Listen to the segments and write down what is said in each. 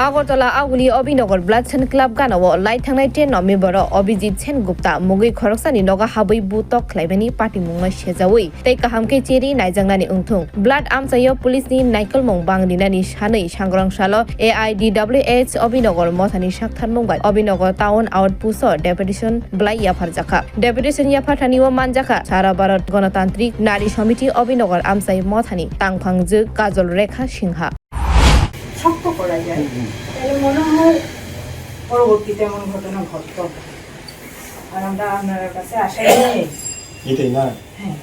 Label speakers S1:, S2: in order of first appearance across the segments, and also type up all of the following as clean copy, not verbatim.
S1: Agartala আগুলি অবিনগর blood Sen club গানাও লাই থাंनाय 10 November Abhijit Sengupta मुगै खरकसानि Naga हाबै Bu-tok ख्लाइबानि पाटिमुंनो सेजावै तै काहामके cherry नायजांनानि उंथुं blood आमसायो पुलिसनि नायकलमं बांदिनानि सानै सांग्रांसाल AIDWS अबिनगर मथानि साक्थार मंबाय अबिनगर टाउन आउटपुस्ट डेपुटेशन ब्लाइ याफारजाखा डेपुटेशन याफारथानिव मानजाखा सारा भारत गणतान्त्रिक नारी समिति अबिनगर आमसाय मथानि तांफांजो काजल रेखा सिंहा
S2: শক্ত করা যায় তাহলে মনে হয় পরবর্তীতে এমন ঘটনা ঘটতো আর আমরা আপনার কাছে আশাই নাই
S3: এটাই না
S2: হ্যাঁ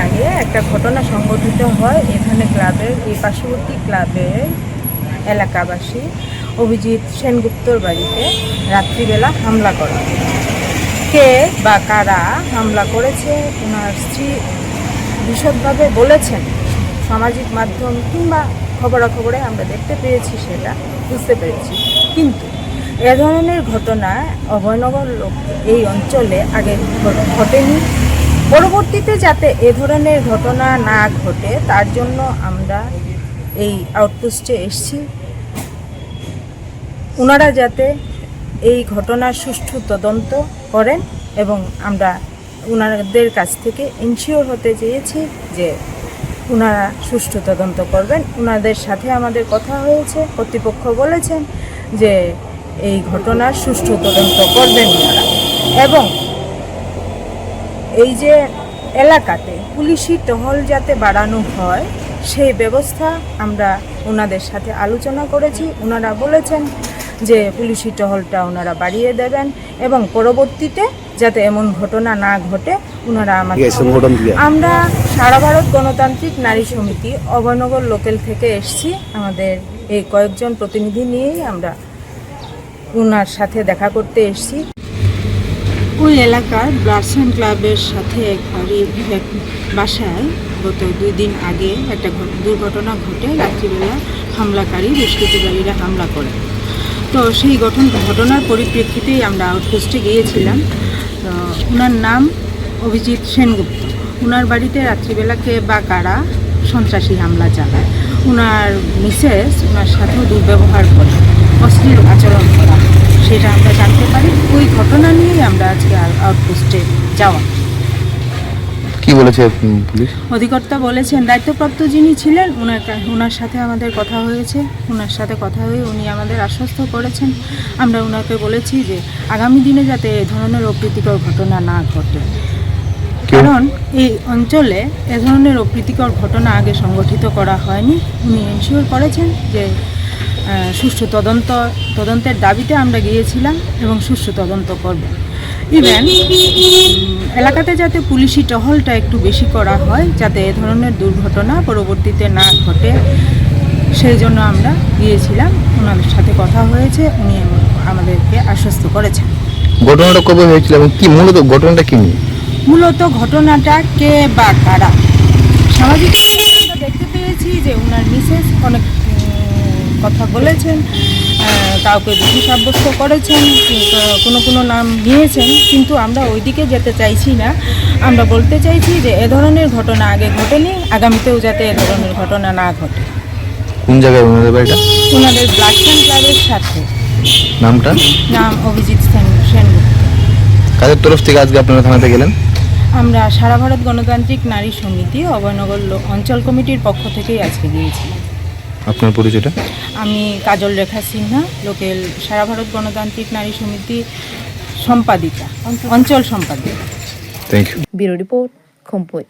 S2: আগে একটা ঘটনা সংঘটিত হয় এখানে ক্লাবের এই পার্শ্ববর্তী ক্লাবের এলাকাবাসী অভিজিৎ সেনগুপ্তর বাড়িতে রাত্রিবেলা হামলা করা কে বা কারা হামলা করেছে ওনার স্ত্রী বিশদভাবে বলেছেন সামাজিক মাধ্যম কিংবা খবরাখবরে আমরা দেখতে পেয়েছি সেটা বুঝতে পেরেছি কিন্তু এ ধরনের ঘটনা অভয়নগর এই অঞ্চলে আগে ঘটেনি পরবর্তীতে যাতে এ ধরনের ঘটনা না ঘটে তার জন্য আমরা এই আউটপোস্টে এসেছি ওনারা যাতে এই ঘটনার সুষ্ঠু তদন্ত করেন এবং আমরা ওনাদের কাছ থেকে ইনশিওর হতে চেয়েছি যে ওনারা সুষ্ঠু তদন্ত করবেন ওনাদের সাথে আমাদের কথা হয়েছে কর্তৃপক্ষ বলেছেন যে এই ঘটনার সুষ্ঠু তদন্ত করবেন ওনারা এবং এই যে এলাকাতে পুলিশি টহল যাতে বাড়ানো হয় সেই ব্যবস্থা আমরা ওনাদের সাথে আলোচনা করেছি ওনারা বলেছেন যে পুলিশি টহলটা ওনারা বাড়িয়ে দেবেন এবং পরবর্তীতে যাতে এমন ঘটনা না ঘটে ওনারা আমাদের আমরা সারা ভারত গণতান্ত্রিক নারী সমিতি অভয়নগর লোকাল থেকে এসেছি আমাদের এই কয়েকজন প্রতিনিধি নিয়েই আমরা ওনার সাথে দেখা করতে এসেছি ওই এলাকার ব্লাড সেন ক্লাবের সাথে এক বাসায় গত 2 দিন আগে একটা দুর্ঘটনা ঘটে রাত্রিবেলা হামলাকারী দুষ্কৃতিকারীরা হামলা করে তো সেই ঘটনার পরিপ্রেক্ষিতেই আমরা আউটপোস্টে গিয়েছিলাম তো ওনার নাম অভিজিৎ সেনগুপ্ত ওনার বাড়িতে রাত্রিবেলা কে বা কারা সন্ত্রাসী হামলা চালায় ওনার মিসেস ওনার সাথেও দুর্ব্যবহার করে অশ্লীল আচরণ করা সেটা আমরা জানতে পারি ওই ঘটনা নিয়েই আমরা আজকে আউটপোস্টে যাওয়া
S3: কি বলেছে পুলিশ
S2: অধিকর্তা বলেছেন দায়িত্বপ্রাপ্ত যিনি ছিলেন ওনার সাথে আমাদের কথা হয়েছে ওনার সাথে কথা হয়ে উনি আমাদের আশ্বস্ত করেছেন আমরা ওনাকে বলেছি যে আগামী দিনে যাতে এ ধরনের অপ্রীতিকর ঘটনা না ঘটে কারণ এই অঞ্চলে এ ধরনের অপ্রীতিকর ঘটনা আগে সংগঠিত করা হয়নি উনি এনশিওর করেছেন যে সুষ্ঠু তদন্তের দাবিতে আমরা গিয়েছিলাম এবং সুষ্ঠু তদন্ত করবেন ইভেন এলাকাতে যাতে পুলিশি টহলটা একটু বেশি করা হয় যাতে এ ধরনের দুর্ঘটনা পরবর্তীতে না ঘটে সেই জন্য আমরা গিয়েছিলাম ওনাদের সাথে কথা হয়েছে উনি আমাদেরকে আশ্বস্ত করেছেন
S3: ঘটনাটা কবে হয়েছিল এবং কি মূলত ঘটনাটা কি
S2: মূলত ঘটনাটা কে বা কারা সামাজিক আমরা দেখতে পেয়েছি যে ওনার মিসেস অনেক কথা বলেছেন কাউকে দোষী সাব্যস্ত করেছেন কোনো নাম নিয়েছেন কিন্তু আমরা ওইদিকে যেতে চাইছি না আমরা বলতে চাইছি যে এ ধরনের ঘটনা আগে ঘটেনি আগামীতেও যাতে এ ধরনের ঘটনা না ঘটে
S3: কোন জায়গায় ওনাদের বাড়িটা
S2: ওনাদের ব্লাড সেন ক্লাবের সাথে নাম অভিজিৎ সেনগুপ্ত
S3: কাদের তরফ থেকে আজকে আপনারা থানাতে গেলেন
S2: আমরা সারা ভারত গণতান্ত্রিক নারী সমিতি অভয়নগর অঞ্চল কমিটির পক্ষ থেকেই আজকে গিয়েছি
S3: আপনার পরিচয়টা
S2: আমি কাজল রেখা সিনহা লোকাল সারা ভারত গণতান্ত্রিক নারী সমিতি সম্পাদিকা অঞ্চল সম্পাদিকা
S3: থ্যাংক ইউ
S1: ব্যুরো রিপোর্ট খুমপুই।